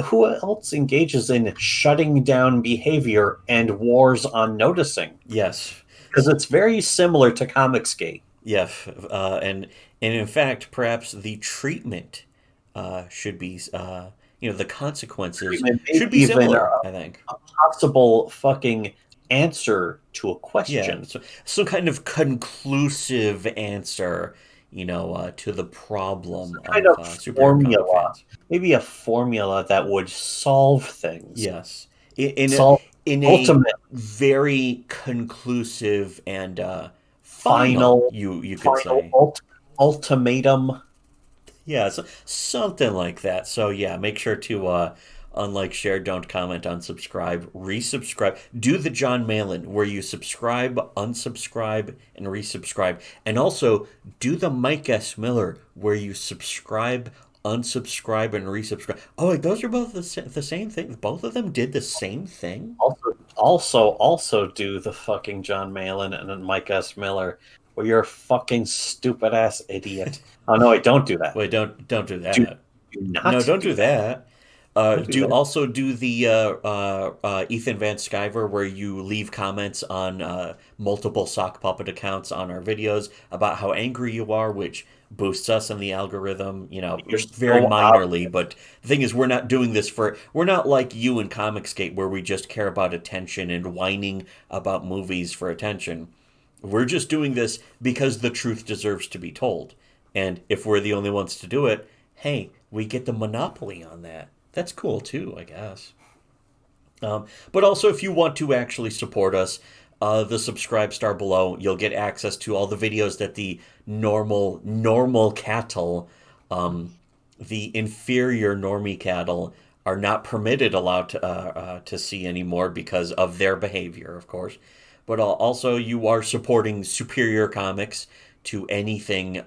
Who else engages in shutting down behavior and wars on noticing?
Yes.
Because it's very similar to Comicsgate.
Yeah. And in fact, perhaps the treatment should be, the consequences
Treatment, maybe
should be
even
similar, I think.
a possible fucking answer to a
Yeah,
question.
so some kind of conclusive answer, to the problem
Kind
of
of
superhero comic
formula,
fans.
maybe a formula that would solve things.
Yes, in a
Solve
in a
ultimate,
very conclusive and final,
final,
you could
final
say.
ultimatum.
Yeah, so, something like that. So yeah, make sure to unlike, share, don't comment, unsubscribe, resubscribe. Do the John Malin where you subscribe, unsubscribe, and resubscribe, and also do the Mike S. Miller where you subscribe, unsubscribe, and resubscribe. Oh, wait, those are both the same thing. Both of them did the same thing.
Also do the fucking John Malin and then Mike S. Miller, where you're a fucking stupid ass idiot. Oh no, wait, don't do that.
Wait, don't do
Do,
that.
do
No,
not
don't
do
do
that.
that.
Don't do that.
Do the Ethan Van Sciver where you leave comments on multiple sock puppet accounts on our videos about how angry you are, which boosts us in the algorithm.
You're
Very
so
minorly. But the thing is, we're not doing this we're not like you in Comicsgate where we just care about attention and whining about movies for attention. We're just doing this because the truth deserves to be told. And if we're the only ones to do it, hey, we get the monopoly on that. That's cool too, I guess. But also, if you want to actually support us, the subscribe star below, you'll get access to all the videos that the normal cattle, the inferior normie cattle, are not allowed to see anymore because of their behavior, of course. but also you are supporting superior comics to anything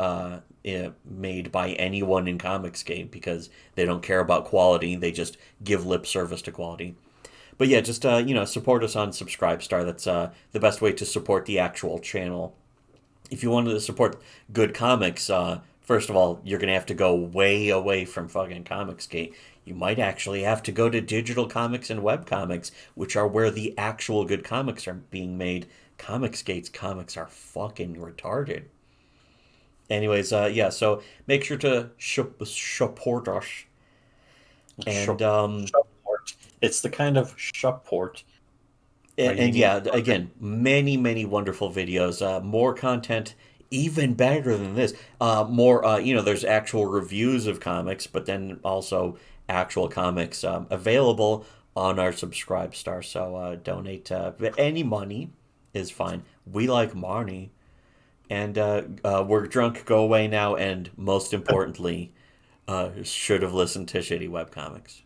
made by anyone in ComicsGate because they don't care about quality. They just give lip service to quality. But yeah, just support us on Subscribestar. That's the best way to support the actual channel. If you wanted to support good comics, first of all, you're gonna have to go way away from fucking ComicsGate. You might actually have to go to digital comics and web comics, which are where the actual good comics are being made. ComicsGate's comics are fucking retarded. Anyways, yeah, so make sure to support us. And
Support. It's the kind of support where you
and
need.
yeah, again, many many wonderful videos, more content, even better than this. More, there's actual reviews of comics, but then also actual comics available on our Subscribestar. So donate any money is fine. We like money, and we're drunk. Go away now, and most importantly, should have listened to shitty webcomics.